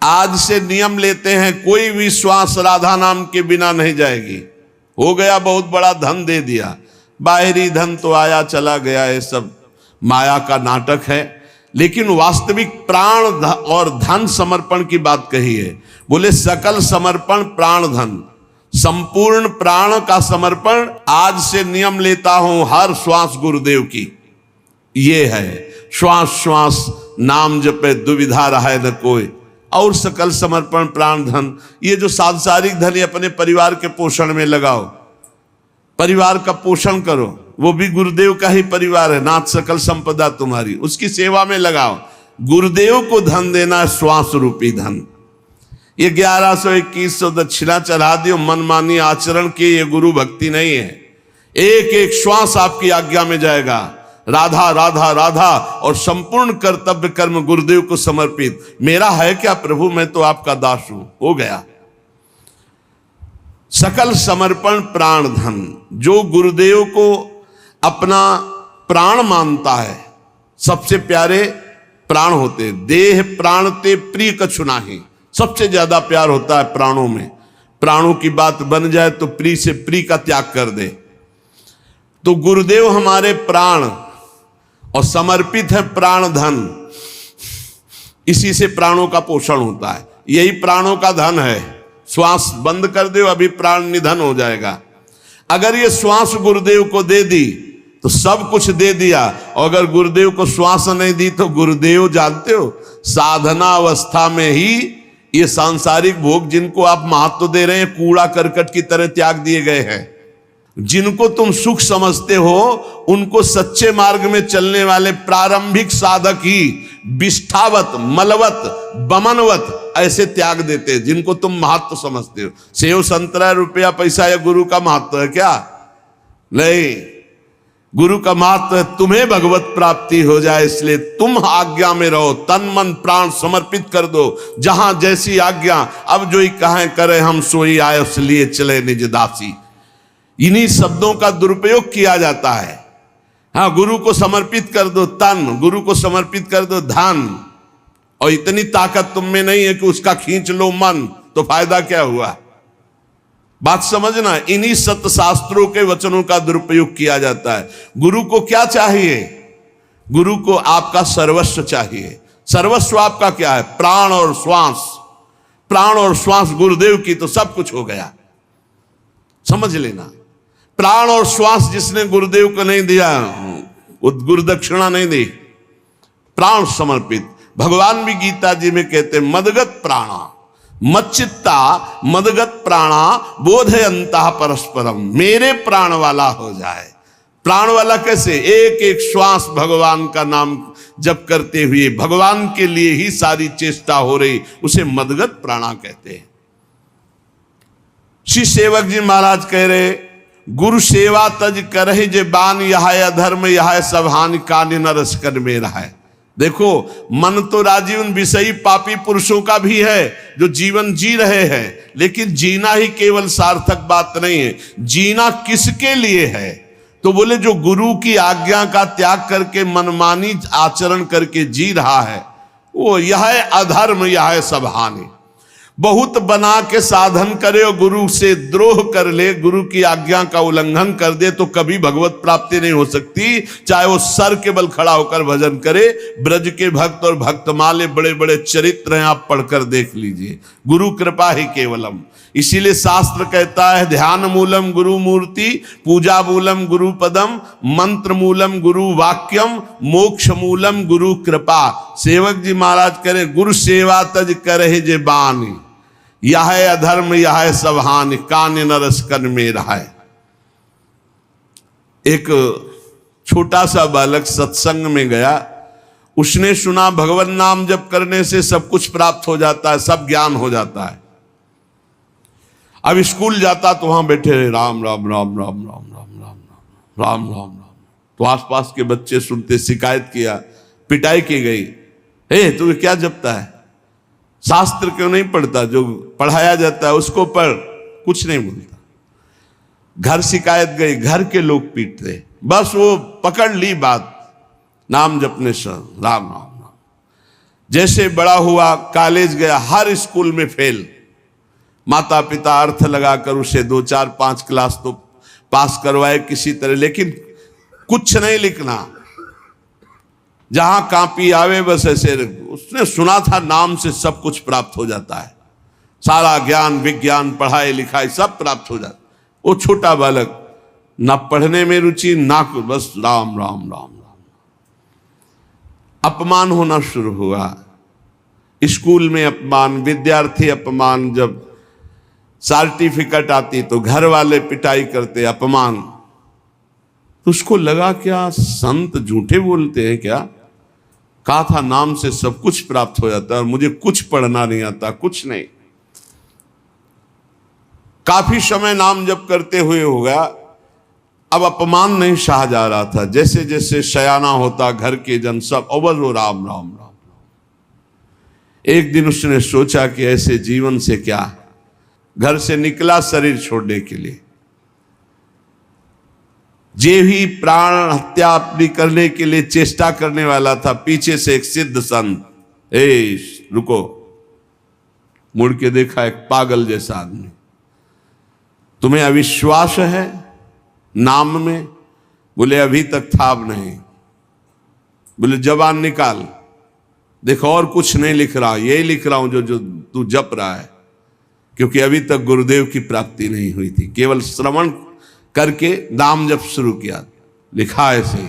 आज से नियम लेते हैं, कोई भी श्वास राधा नाम के बिना नहीं जाएगी। हो गया, बहुत बड़ा धन दे दिया, बाहरी धन तो आया चला गया, ये सब माया का नाटक है। लेकिन वास्तविक प्राण और धन समर्पण की बात कही है। बोले सकल समर्पण प्राण धन, संपूर्ण प्राण का समर्पण आज से नियम लेता हूं हर श्वास गुरुदेव की। ये है श्वास श्वास नाम जपे दुविधा रहे न कोई, और सकल समर्पण प्राण धन। ये जो सांसारिक धन अपने परिवार के पोषण में लगाओ, परिवार का पोषण करो, वो भी गुरुदेव का ही परिवार है। नाथ सकल संपदा तुम्हारी, उसकी सेवा में लगाओ। गुरुदेव को धन देना श्वास रूपी धन। ये 1100-2100 दक्षिणा चढ़ा दियो, मनमानी आचरण के, ये गुरु भक्ति नहीं है। एक एक श्वास आपकी आज्ञा में जाएगा, राधा राधा राधा, और संपूर्ण कर्तव्य कर्म गुरुदेव को समर्पित। मेरा है क्या प्रभु, मैं तो आपका दास हूं, हो गया। सकल समर्पण प्राण धन, जो गुरुदेव को अपना प्राण मानता है, सबसे प्यारे प्राण होते, देह प्राण ते प्रिय कछु नाही, सबसे ज्यादा प्यार होता है प्राणों में। प्राणों की बात बन जाए तो प्रिय से प्रिय का त्याग कर दे। तो गुरुदेव हमारे प्राण और समर्पित है प्राण धन, इसी से प्राणों का पोषण होता है, यही प्राणों का धन है। श्वास बंद कर दो, अभी प्राण निधन हो जाएगा। अगर ये श्वास गुरुदेव को दे दी तो सब कुछ दे दिया, और अगर गुरुदेव को श्वास नहीं दी तो गुरुदेव जानते हो, साधना अवस्था में ही ये सांसारिक भोग जिनको आप महत्व दे रहे हैं, कूड़ा करकट की तरह त्याग दिए गए हैं। जिनको तुम सुख समझते हो, उनको सच्चे मार्ग में चलने वाले प्रारंभिक साधक ही विष्ठावत, मलवत, बमनवत ऐसे त्याग देते, जिनको तुम महत्व समझते हो। सेव संतरा रुपया पैसा या गुरु का महत्व है क्या? नहीं, गुरु का महत्व है तुम्हें भगवत प्राप्ति हो जाए, इसलिए तुम आज्ञा में रहो, तन मन प्राण समर्पित कर दो। जहां जैसी आज्ञा, अब जो ही कहें करे हम सोई आए, उसलिए चले निज दासी। इन्हीं शब्दों का दुरुपयोग किया जाता है। हाँ, गुरु को समर्पित कर दो तन, गुरु को समर्पित कर दो धन, और इतनी ताकत तुम में नहीं है कि उसका खींच लो मन, तो फायदा क्या हुआ? बात समझना, इन्हीं सत्य शास्त्रों के वचनों का दुरुपयोग किया जाता है। गुरु को क्या चाहिए? गुरु को आपका सर्वस्व चाहिए। सर्वस्व आपका क्या है? प्राण और श्वास। प्राण और श्वास गुरुदेव की, तो सब कुछ हो गया। समझ लेना, प्राण और श्वास जिसने गुरुदेव को नहीं दिया, गुरुदक्षिणा नहीं दी, प्राण समर्पित। भगवान भी गीता जी में कहते, मदगत प्राणा मच्चित्ता मदगत प्राणा बोधयंता परस्परम, मेरे प्राण वाला हो जाए। प्राण वाला कैसे? एक एक श्वास भगवान का नाम जप करते हुए भगवान के लिए ही सारी चेष्टा हो रही, उसे मदगत प्राणा कहते हैं। श्री सेवक जी महाराज कह रहे, गुरु सेवा तज करहि जे बान, यह अधर्म यह सब हानि, कान नरस कर में रहा है। देखो, मन तो राजी उन विषयी पापी पुरुषों का भी है जो जीवन जी रहे हैं, लेकिन जीना ही केवल सार्थक बात नहीं है। जीना किसके लिए है? तो बोले जो गुरु की आज्ञा का त्याग करके मनमानी आचरण करके जी रहा है, वो यह अधर्म यह सब हानि। बहुत बना के साधन करे और गुरु से द्रोह कर ले, गुरु की आज्ञा का उल्लंघन कर दे, तो कभी भगवत प्राप्ति नहीं हो सकती। चाहे वो सर के बल खड़ा होकर भजन करे। ब्रज के भक्त और भक्तमाले बड़े बड़े चरित्र हैं, आप पढ़कर देख लीजिए। गुरु कृपा ही केवलम। इसीलिए शास्त्र कहता है, ध्यान मूलम गुरु मूर्ति, पूजा मूलम गुरु पदम, मंत्र मूलम गुरु वाक्यम, मोक्ष मूलम गुरु कृपा। सेवक जी महाराज करे, गुरु सेवा तज करे जे बानी, यह अधर्म यह सब हानि, कान नरस कन में रहा। एक छोटा सा बालक सत्संग में गया, उसने सुना भगवान नाम जप करने से सब कुछ प्राप्त हो जाता है, सब ज्ञान हो जाता है। अब स्कूल जाता तो वहां बैठे रहे, राम राम राम राम राम राम राम राम राम राम राम। तो आसपास के बच्चे सुनते, शिकायत किया, पिटाई की गई। हे तुम्हें क्या जपता है? शास्त्र क्यों नहीं पढ़ता? जो पढ़ाया जाता है उसको पढ़। कुछ नहीं बोलता। घर शिकायत गई, घर के लोग पीटते, बस वो पकड़ ली बात, नाम जपने से राम राम राम। जैसे बड़ा हुआ, कॉलेज गया, हर स्कूल में फेल। माता पिता अर्थ लगाकर उसे 2 4 5 क्लास तो पास करवाए किसी तरह, लेकिन कुछ नहीं लिखना। जहां कापी आवे बस ऐसे, उसने सुना था नाम से सब कुछ प्राप्त हो जाता है, सारा ज्ञान विज्ञान पढ़ाई लिखाई सब प्राप्त हो जाता। वो छोटा बालक, ना पढ़ने में रुचि ना बस राम राम राम राम। अपमान होना शुरू हुआ, स्कूल में अपमान, विद्यार्थी अपमान, जब सर्टिफिकेट आती तो घर वाले पिटाई करते, अपमान। तो उसको लगा क्या संत झूठे बोलते हैं क्या? कहा था नाम से सब कुछ प्राप्त हो जाता है और मुझे कुछ पढ़ना नहीं आता, कुछ नहीं। काफी समय नाम जप करते हुए हो गया, अब अपमान नहीं सहा जा रहा था। जैसे जैसे शयाना होता घर के जन सब अवध हो राम राम राम। एक दिन उसने सोचा कि ऐसे जीवन से क्या, घर से निकला शरीर छोड़ने के लिए। जे भी प्राण हत्या अपनी करने के लिए चेष्टा करने वाला था, पीछे से एक सिद्ध संत, रुको, मुड़ के देखा, एक पागल जैसा आदमी। तुम्हें अविश्वास है नाम में? बोले अभी तक था, अब नहीं। बोले जबान निकाल, देखो और कुछ नहीं लिख रहा, यही लिख रहा हूं जो जो तू जप रहा है, क्योंकि अभी तक गुरुदेव की प्राप्ति नहीं हुई थी। केवल श्रवण करके नाम जप शुरू किया, लिखा ऐसे ही,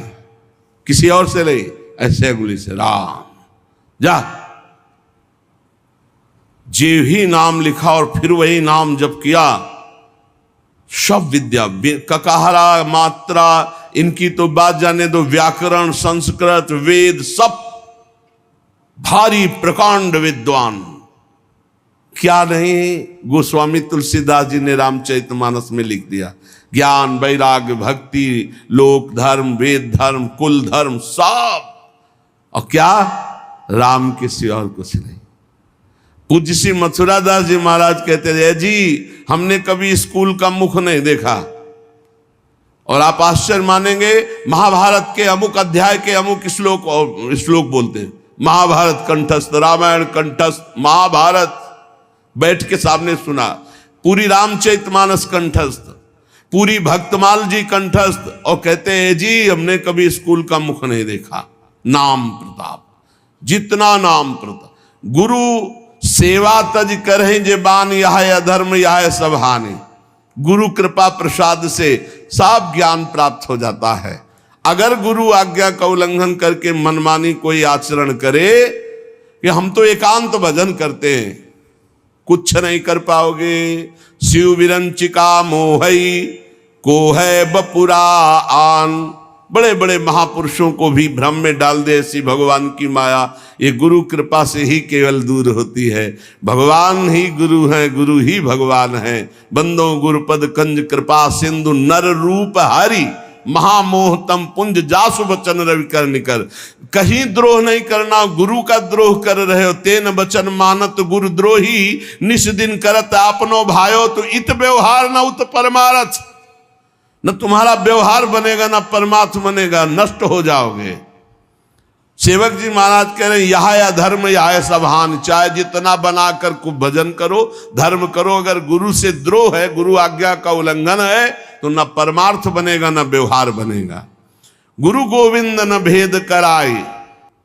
किसी और से नहीं, ऐसे अंगुली से राम जा। जे ही नाम लिखा और फिर वही नाम जप किया, सब विद्या, ककाहरा मात्रा इनकी तो बात जाने दो, व्याकरण संस्कृत वेद सब, भारी प्रकांड विद्वान। क्या नहीं गोस्वामी तुलसीदास जी ने रामचरितमानस में लिख दिया। ज्ञान वैराग्य भक्ति लोक धर्म वेद धर्म कुल धर्म सब, और क्या राम के सिवा और कुछ नहीं। पूज्य श्री मथुरा दास जी महाराज कहते थे, जी हमने कभी स्कूल का मुख नहीं देखा, और आप आश्चर्य मानेंगे, महाभारत के अमुक अध्याय के अमुक श्लोक बोलते, महाभारत कंठस्थ, रामायण कंठस्थ, महाभारत बैठ के सामने सुना, पूरी रामचरितमानस कंठस्थ, पूरी भक्तमाल जी कंठस्थ, और कहते हैं जी हमने कभी स्कूल का मुख नहीं देखा। नाम प्रताप, जितना नाम प्रताप। गुरु सेवा तज करें जे बान, यह अधर्म यह सब हानि। गुरु कृपा प्रसाद से सब ज्ञान प्राप्त हो जाता है। अगर गुरु आज्ञा का उल्लंघन करके मनमानी कोई आचरण करे कि हम तो एकांत भजन करते हैं, कुछ नहीं कर पाओगे। शिव विरंचिका मोहई को है बपुरा आन। बड़े बड़े महापुरुषों को भी भ्रम में डाल दे ऐसी भगवान की माया, ये गुरु कृपा से ही केवल दूर होती है। भगवान ही गुरु हैं, गुरु ही भगवान हैं। बंदो गुरुपद कंज कृपा सिंधु, नर रूप हरि महामोह तम पुंज जासु बचन रवि कर निकर। कहीं द्रोह नहीं करना, गुरु का द्रोह कर रहे हो। तेन बचन मानत गुरु द्रोही, निस दिन करत आपनो भायो। तो इत व्यवहार न उत परमारथ, न तुम्हारा व्यवहार बनेगा न परमार्थ बनेगा, नष्ट हो जाओगे। सेवक जी महाराज कह रहे हैं, यह अधर्म यह सब हानि। चाहे जितना बनाकर खूब भजन करो, धर्म करो, अगर गुरु से द्रोह है, गुरु आज्ञा का उल्लंघन है, तो न परमार्थ बनेगा न व्यवहार बनेगा। गुरु गोविंद न भेद कराई,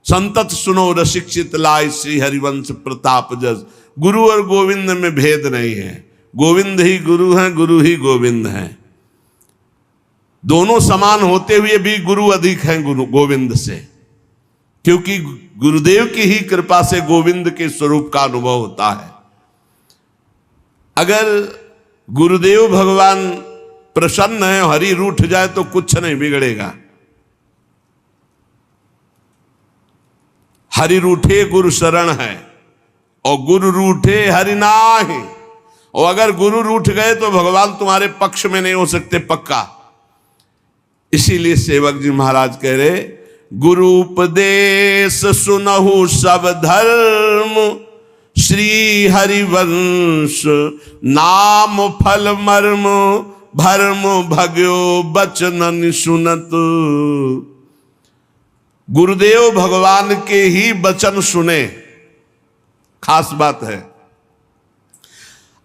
संतत सुनो रसिक्षित लाई। श्री हरिवंश प्रताप जस। गुरु और गोविंद में भेद नहीं है, गोविंद ही गुरु हैं, गुरु ही गोविंद हैं। दोनों समान होते हुए भी गुरु अधिक हैं गुरु गोविंद से, क्योंकि गुरुदेव की ही कृपा से गोविंद के स्वरूप का अनुभव होता है। अगर गुरुदेव भगवान प्रसन्न है, हरि रूठ जाए तो कुछ नहीं बिगड़ेगा। हरि रूठे गुरु शरण है, और गुरु रूठे हरि नाहि। और अगर गुरु रूठ गए तो भगवान तुम्हारे पक्ष में नहीं हो सकते, पक्का। इसीलिए सेवक जी महाराज कह रहे, गुरु उपदेश सुनहु सब धर्म, श्री हरिवंश नाम फल मर्म, भर्म भग्यो बचन सुनत। गुरुदेव भगवान के ही वचन सुने, खास बात है।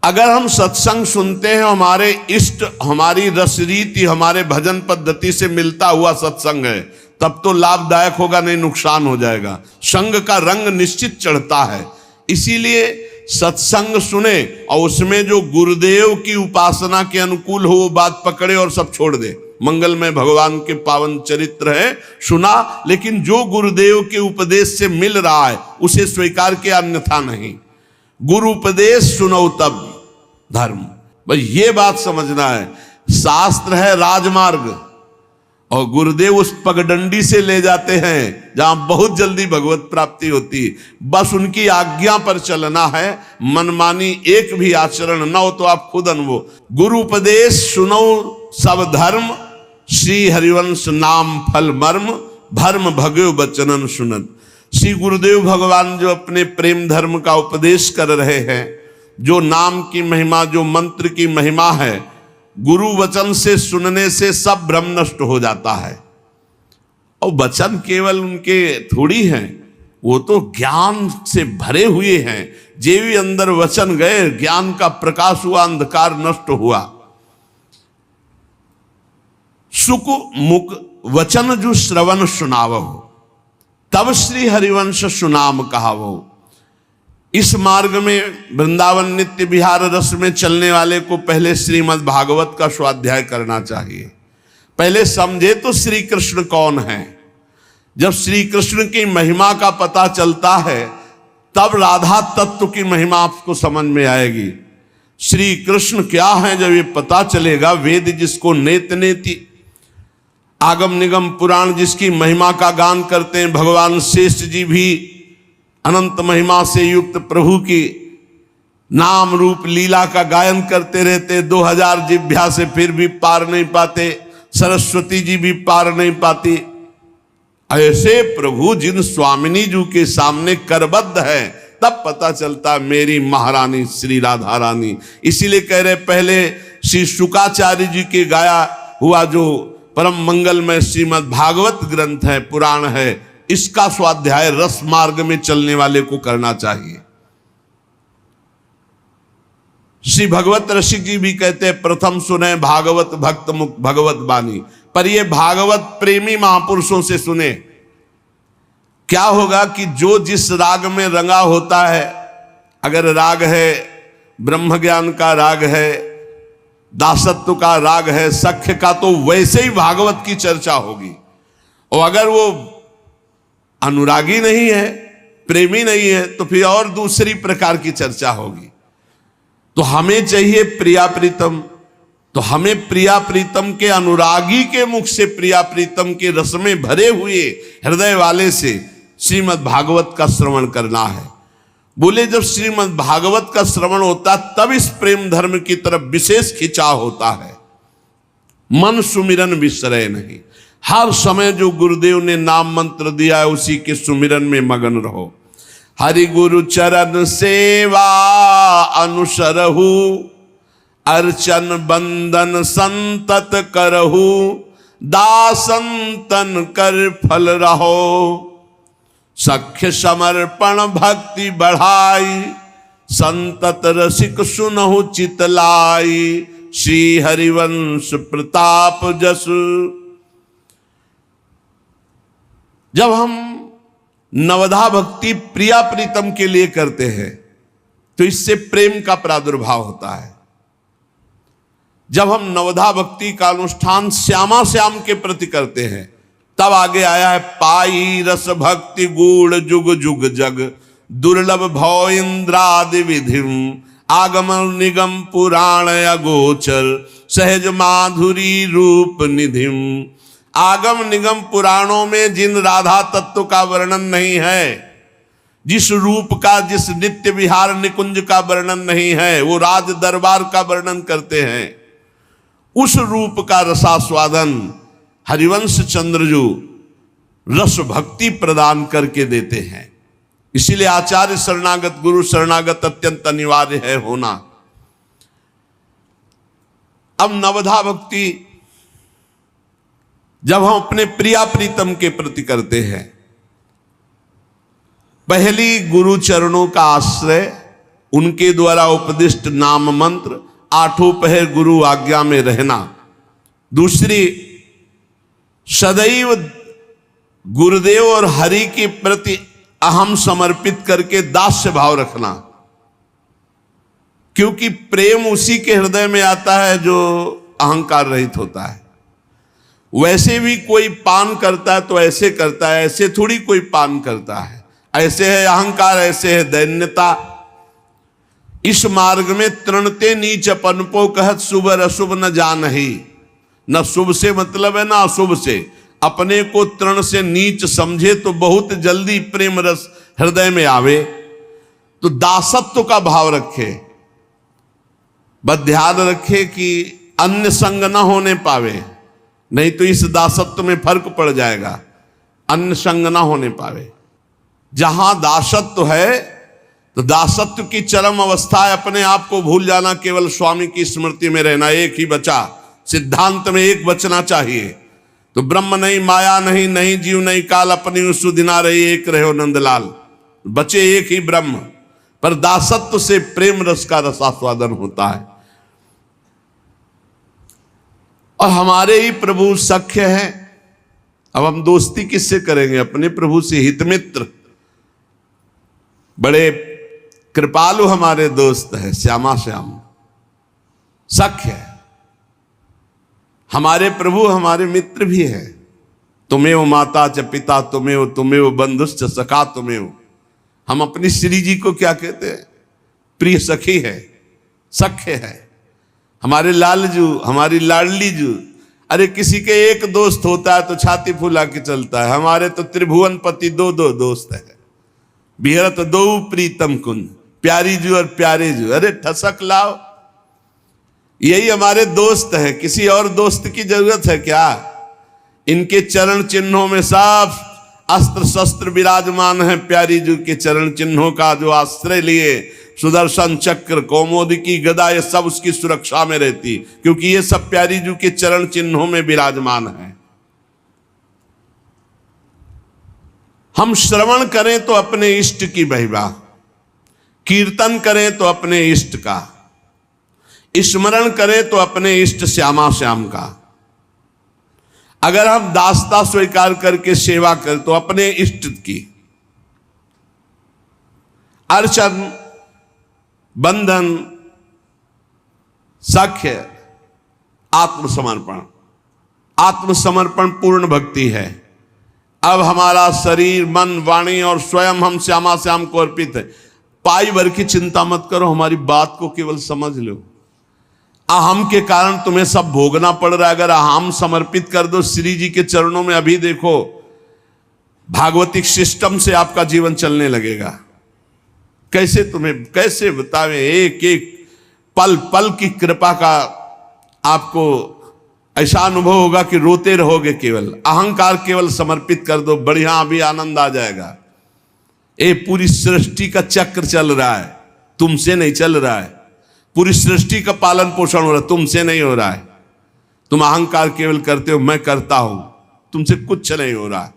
अगर हम सत्संग सुनते हैं, हमारे इष्ट, हमारी रसरीति, हमारे भजन पद्धति से मिलता हुआ सत्संग है, तब तो लाभदायक होगा, नहीं नुकसान हो जाएगा। संग का रंग निश्चित चढ़ता है। इसीलिए सत्संग सुने और उसमें जो गुरुदेव की उपासना के अनुकूल हो वो बात पकड़े और सब छोड़ दे। मंगलमय भगवान के पावन चरित्र है, सुना, लेकिन जो गुरुदेव के उपदेश से मिल रहा है उसे स्वीकार किया, अन्यथा नहीं। गुरु उपदेश सुनो तब धर्म, भाई ये बात समझना है। शास्त्र है राजमार्ग और गुरुदेव उस पगडंडी से ले जाते हैं जहां बहुत जल्दी भगवत प्राप्ति होती। बस उनकी आज्ञा पर चलना है, मनमानी एक भी आचरण न हो, तो आप खुद अनुभव। गुरु उपदेश सुनो सब धर्म, श्री हरिवंश नाम फल मर्म, भर्म भगव बचनन सुनन। श्री गुरुदेव भगवान जो अपने प्रेम धर्म का उपदेश कर रहे हैं, जो नाम की महिमा, जो मंत्र की महिमा है, गुरु वचन से सुनने से सब भ्रम नष्ट हो जाता है। और वचन केवल उनके थोड़ी हैं, वो तो ज्ञान से भरे हुए हैं। जे भी अंदर वचन गए, ज्ञान का प्रकाश हुआ, अंधकार नष्ट हुआ। सुख मुख वचन जो श्रवण सुनावो, तब श्री हरिवंश सुनाम कहावो। इस मार्ग में वृंदावन नित्य विहार रस में चलने वाले को पहले श्रीमद् भागवत का स्वाध्याय करना चाहिए। पहले समझे तो श्री कृष्ण कौन है। जब श्री कृष्ण की महिमा का पता चलता है, तब राधा तत्व की महिमा आपको समझ में आएगी। श्री कृष्ण क्या है जब ये पता चलेगा, वेद जिसको नेत नेति, आगम निगम पुराण जिसकी महिमा का गान करते हैं, भगवान शेष जी भी अनंत महिमा से युक्त प्रभु की नाम रूप लीला का गायन करते रहते। 2000 जिभ्या से फिर भी पार नहीं पाते, सरस्वती जी भी पार नहीं पाती। ऐसे प्रभु जिन स्वामिनी जी के सामने करबद्ध है, तब पता चलता मेरी महारानी श्री राधा रानी। इसीलिए कह रहे पहले श्री शुकाचार्य जी के गाया हुआ जो परम मंगलमय श्रीमद् भागवत ग्रंथ है, पुराण है, इसका स्वाध्याय रस मार्ग में चलने वाले को करना चाहिए। श्री भगवत रसिक जी भी कहते हैं, प्रथम सुने भागवत भक्त मुख भगवत बानी। पर ये भागवत प्रेमी महापुरुषों से सुने। क्या होगा कि जो जिस राग में रंगा होता है, अगर राग है ब्रह्म ज्ञान का राग है, दासत्व का राग है, सख्य का, तो वैसे ही भागवत की चर्चा होगी। और अगर वो अनुरागी नहीं है, प्रेमी नहीं है, तो फिर और दूसरी प्रकार की चर्चा होगी। तो हमें चाहिए प्रिया प्रीतम, तो हमें प्रिया प्रीतम के अनुरागी के मुख से, प्रिया प्रीतम के रस में भरे हुए हृदय वाले से श्रीमद् भागवत का श्रवण करना है। बोले जब श्रीमद् भागवत का श्रवण होता, तब इस प्रेम धर्म की तरफ विशेष खिंचाव होता है। मन सुमिरन विसरे नहीं, हर समय जो गुरुदेव ने नाम मंत्र दिया है उसी के सुमिरन में मगन रहो। हरि गुरु चरण सेवा अनुसरहु, अर्चन बंदन संतत करहु, दासंतन कर फल रहो। सख्य समर्पण भक्ति बढ़ाई, संतत रसिक सुनहु चितलाई, श्री हरिवंश प्रताप जस। जब हम नवधा भक्ति प्रिया प्रीतम के लिए करते हैं, तो इससे प्रेम का प्रादुर्भाव होता है। जब हम नवधा भक्ति का अनुष्ठान श्यामा श्याम के प्रति करते हैं, तब आगे आया है पाई रस भक्ति गूढ़ जुग जुग जग, दुर्लभ भव इंद्रादि विधिम, आगम निगम पुराण अगोचर, सहज माधुरी रूप निधिम। आगम निगम पुराणों में जिन राधा तत्व का वर्णन नहीं है, जिस रूप का, जिस नित्य विहार निकुंज का वर्णन नहीं है, वो राज दरबार का वर्णन करते हैं। उस रूप का रसास्वादन हरिवंश चंद्रजू रस भक्ति प्रदान करके देते हैं। इसीलिए आचार्य शरणागत, गुरु शरणागत अत्यंत अनिवार्य है होना। अब नवधा भक्ति जब हम अपने प्रिया प्रीतम के प्रति करते हैं, पहली गुरु चरणों का आश्रय, उनके द्वारा उपदिष्ट नाम मंत्र, आठों पहर गुरु आज्ञा में रहना। दूसरी, सदैव गुरुदेव और हरि के प्रति अहम समर्पित करके दास्य भाव रखना, क्योंकि प्रेम उसी के हृदय में आता है जो अहंकार रहित होता है। वैसे भी कोई पान करता है तो ऐसे करता है, ऐसे थोड़ी कोई पान करता है। ऐसे है अहंकार, ऐसे है दैन्यता। इस मार्ग में तृणते नीच अपनपो कहत, शुभ अशुभ न जानहि। न शुभ से मतलब है ना अशुभ से। अपने को तृण से नीच समझे तो बहुत जल्दी प्रेम रस हृदय में आवे। तो दासत्व का भाव रखे, बस ध्यान रखे कि अन्य संग न होने पावे, नहीं तो इस दासत्व में फर्क पड़ जाएगा। अन्य संग न होने पावे। जहां दासत्व है तो दासत्व की चरम अवस्था है अपने आप को भूल जाना, केवल स्वामी की स्मृति में रहना। एक ही बचा, सिद्धांत में एक बचना चाहिए। तो ब्रह्म नहीं, माया नहीं, नहीं जीव नहीं काल, अपनी सुदिना रही एक रहो नंदलाल। बचे एक ही ब्रह्म, पर दासत्व से प्रेम रस का रसास्वादन होता है। और हमारे ही प्रभु सख्य है। अब हम दोस्ती किससे करेंगे? अपने प्रभु से। हितमित्र बड़े कृपालु हमारे दोस्त है, श्यामा श्याम सख्य है। हमारे प्रभु हमारे मित्र भी है। तुमेव माता च पिता तुमेव, तुमेव बंधुश्च सखा तुमेव। हम अपनी श्री जी को क्या कहते हैं? प्रिय सखी है, सख्य है। हमारे लालजू, हमारी लाडली जू। अरे किसी के एक दोस्त होता है तो छाती फुला के चलता है। हमारे तो त्रिभुवन पति दो दो दोस्त है। बिहरत दो प्रीतम कुंज, प्यारी जू और प्यारे जू। अरे ठसक लाओ, यही हमारे दोस्त है। किसी और दोस्त की जरूरत है क्या? इनके चरण चिन्हों में सब अस्त्र शस्त्र विराजमान है। प्यारी जू के चरण चिन्हों का जो आश्रय लिए, सुदर्शन चक्र, कौमोदकी गदा, ये सब उसकी सुरक्षा में रहती, क्योंकि ये सब प्यारी जू के चरण चिन्हों में विराजमान है। हम श्रवण करें तो अपने इष्ट की महिमा, कीर्तन करें तो अपने इष्ट का, स्मरण करें तो अपने इष्ट श्यामा श्याम का। अगर हम दासता स्वीकार करके सेवा करें तो अपने इष्ट की। अर्चन, बंधन, सख्य, आत्मसमर्पण। आत्मसमर्पण पूर्ण भक्ति है। अब हमारा शरीर, मन, वाणी और स्वयं हम श्यामा श्याम को अर्पित है। पाई भर की चिंता मत करो, हमारी बात को केवल समझ लो। अहम के कारण तुम्हें सब भोगना पड़ रहा है। अगर अहम समर्पित कर दो श्री जी के चरणों में, अभी देखो भागवतिक सिस्टम से आपका जीवन चलने लगेगा। कैसे तुम्हें कैसे बतावे, एक एक पल पल की कृपा का आपको ऐसा अनुभव होगा कि रोते रहोगे। केवल अहंकार केवल समर्पित कर दो, बढ़िया अभी आनंद आ जाएगा। ये पूरी सृष्टि का चक्र चल रहा है, तुमसे नहीं चल रहा है। पूरी सृष्टि का पालन पोषण हो रहा है, तुमसे नहीं हो रहा है। तुम अहंकार केवल करते हो, मैं करता हूं, तुमसे कुछ नहीं हो रहा है।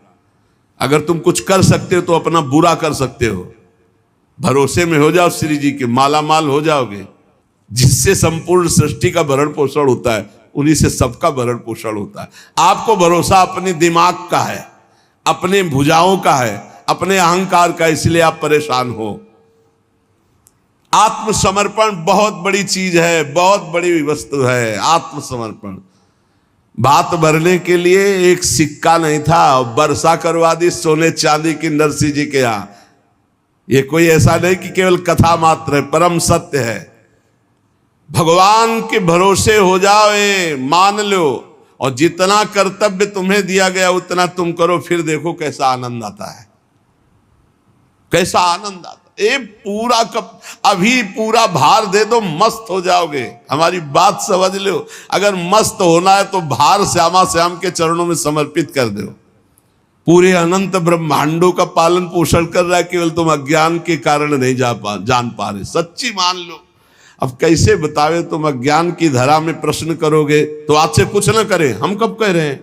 अगर तुम कुछ कर सकते हो तो अपना बुरा कर सकते हो। भरोसे में हो जाओ श्री जी के, माला माल हो जाओगे। जिससे संपूर्ण सृष्टि का भरण पोषण होता है, उन्हीं से सबका भरण पोषण होता है। आपको भरोसा अपने दिमाग का है, अपने भुजाओं का है, अपने अहंकार का, इसलिए आप परेशान हो। आत्मसमर्पण बहुत बड़ी चीज है, बहुत बड़ी वस्तु है आत्मसमर्पण। बात भरने के लिए एक सिक्का नहीं था, वर्षा करवा दी सोने चांदी की नरसिंह जी के यहां। ये कोई ऐसा नहीं कि केवल कथा मात्र है, परम सत्य है। भगवान के भरोसे हो जाओ, मान लो, और जितना कर्तव्य तुम्हें दिया गया उतना तुम करो, फिर देखो कैसा आनंद आता है, कैसा आनंद आता है। ये पूरा कप अभी पूरा भार दे दो, मस्त हो जाओगे। हमारी बात समझ लो। अगर मस्त होना है तो भार श्यामा श्याम के चरणों में समर्पित कर दो। पूरे अनंत ब्रह्मांडों का पालन पोषण कर रहा है, केवल तुम अज्ञान के कारण नहीं जान पा रहे। सच्ची मान लो। अब कैसे बतावे, तुम अज्ञान की धरा में प्रश्न करोगे तो आज से कुछ ना करें। हम कब कह रहे हैं?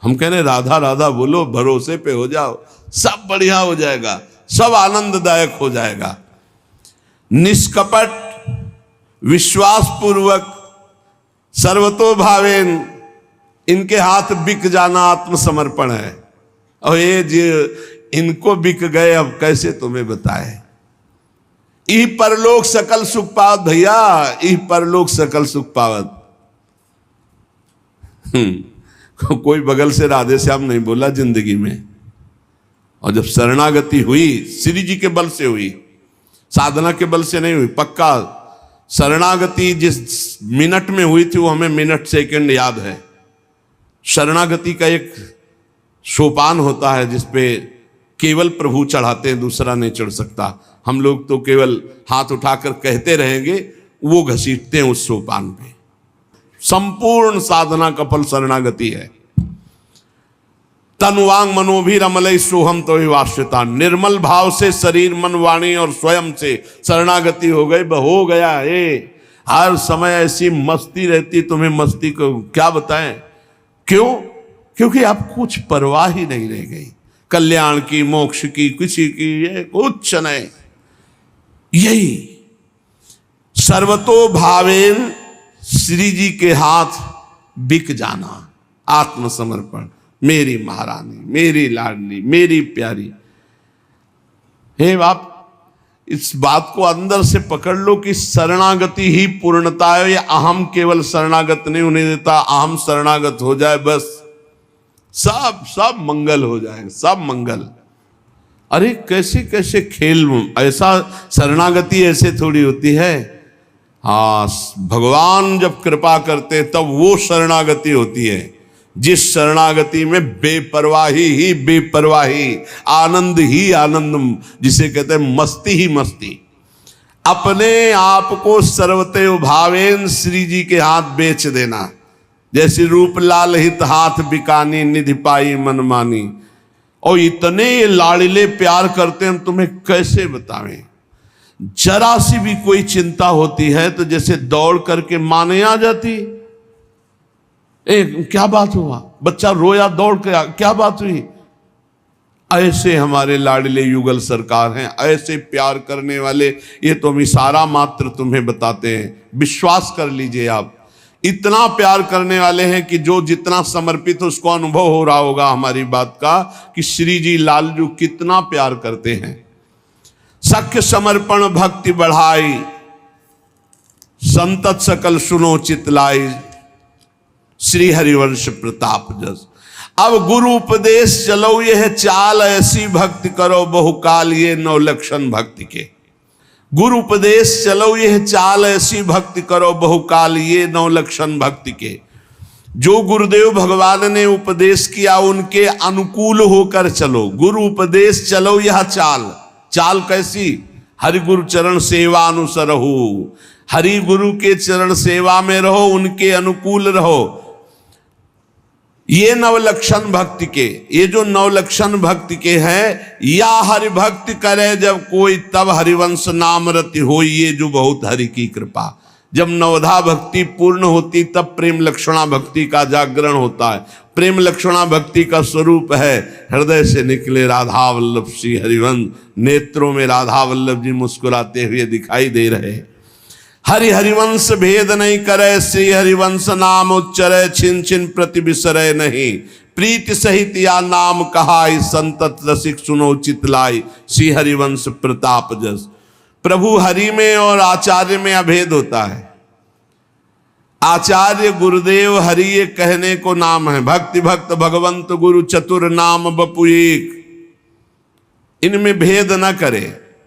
हम कह रहे राधा राधा बोलो, भरोसे पे हो जाओ, सब बढ़िया हो जाएगा। सब आनंददायक हो जाएगा। निष्कपट विश्वास पूर्वक सर्वतोभावेन इनके हाथ बिक जाना आत्मसमर्पण है। और ये जो इनको बिक गए, अब कैसे तुम्हें बताए। ई परलोक सकल सुख पावत भैया, ई परलोक सकल सुख पावत। कोई बगल से राधे श्याम नहीं बोला जिंदगी में। और जब शरणागति हुई, श्री जी के बल से हुई, साधना के बल से नहीं हुई। पक्का शरणागति जिस मिनट में हुई थी वो हमें मिनट सेकंड याद है। शरणागति का एक सोपान होता है जिसपे केवल प्रभु चढ़ाते हैं, दूसरा नहीं चढ़ सकता। हम लोग तो केवल हाथ उठाकर कहते रहेंगे, वो घसीटते हैं उस सोपान पे। संपूर्ण साधना का फल शरणागति है। तन वांग मनोभी रमलई सोहम तो वाश्यता। निर्मल भाव से शरीर मन वाणी और स्वयं से शरणागति हो गई, हो गया है। हर समय ऐसी मस्ती रहती, तुम्हें मस्ती को क्या बताएं। क्यों? क्योंकि आप कुछ परवाह ही नहीं रह गई, कल्याण की, मोक्ष की, किसी की, ये कुछ नहीं। यही सर्वतो भावेन श्री जी के हाथ बिक जाना, आत्मसमर्पण। मेरी महारानी, मेरी लाडली, मेरी प्यारी। हे बाप, इस बात को अंदर से पकड़ लो कि शरणागति ही पूर्णता है। या अहम केवल शरणागत नहीं होने देता, अहम शरणागत हो जाए बस सब मंगल हो जाएगा, सब मंगल। अरे कैसे कैसे खेल, ऐसा शरणागति ऐसे थोड़ी होती है। हाँ, भगवान जब कृपा करते तब वो शरणागति होती है जिस शरणागति में बेपरवाही ही बेपरवाही, आनंद ही आनंद, जिसे कहते हैं मस्ती ही मस्ती। अपने आप को सर्वतो भावेन श्री जी के हाथ बेच देना। जैसे रूप लाल हित हाथ बिकानी, निधि पाई मनमानी। और इतने ये लाड़िले प्यार करते हैं, तुम्हें कैसे बतावें। जरा सी भी कोई चिंता होती है तो जैसे दौड़ करके माने आ जाती। क्या बात हुआ, बच्चा रोया, दौड़ के क्या बात हुई। ऐसे हमारे लाडले युगल सरकार हैं, ऐसे प्यार करने वाले। ये तो हम इशारा मात्र तुम्हें बताते हैं, विश्वास कर लीजिए आप। इतना प्यार करने वाले हैं कि जो जितना समर्पित उसको अनुभव हो रहा होगा हमारी बात का, कि श्री जी लालजू कितना प्यार करते हैं। सख्य समर्पण भक्ति बढ़ाई, संतत सकल सुनो चितलाई, श्री हरिवंश प्रताप जस। अब गुरु उपदेश चलो यह चाल, ऐसी भक्ति करो बहुकाल ये नौ लक्षण भक्ति के। गुरु उपदेश चलो यह चाल, ऐसी भक्ति करो बहुकाल ये नौ लक्षण भक्ति के। जो गुरुदेव भगवान ने उपदेश किया उनके अनुकूल होकर चलो। गुरु उपदेश चलो यह चाल, चाल कैसी? हरि गुरु चरण सेवा अनुसरहु। हरि गुरु के चरण सेवा में रहो, उनके अनुकूल रहो। ये नवलक्षण भक्ति के, ये जो नवलक्षण भक्ति के हैं, या हरि भक्ति करे जब कोई तब हरिवंश नाम रति हो, ये जो बहुत हरि की कृपा। जब नवधा भक्ति पूर्ण होती तब प्रेम लक्षणा भक्ति का जागरण होता है। प्रेम लक्षणा भक्ति का स्वरूप है हृदय से निकले राधा वल्लभ श्री हरिवंश। नेत्रों में राधा वल्लभ जी मुस्कुराते हुए दिखाई दे रहे। हरि हरिवंश भेद नहीं करे, श्री हरिवंश नाम उच्चरे, छिन छिन प्रति बिसरे नहीं। प्रीति सहित या नाम कहाई, संतत रसिक सुनो चितलाई, श्री हरिवंश प्रताप जस। प्रभु हरि में और आचार्य में अभेद होता है। आचार्य गुरुदेव हरि ये कहने को नाम है। भक्ति भक्त भगवंत गुरु चतुर नाम बपु एक, इनमें भेद न करे।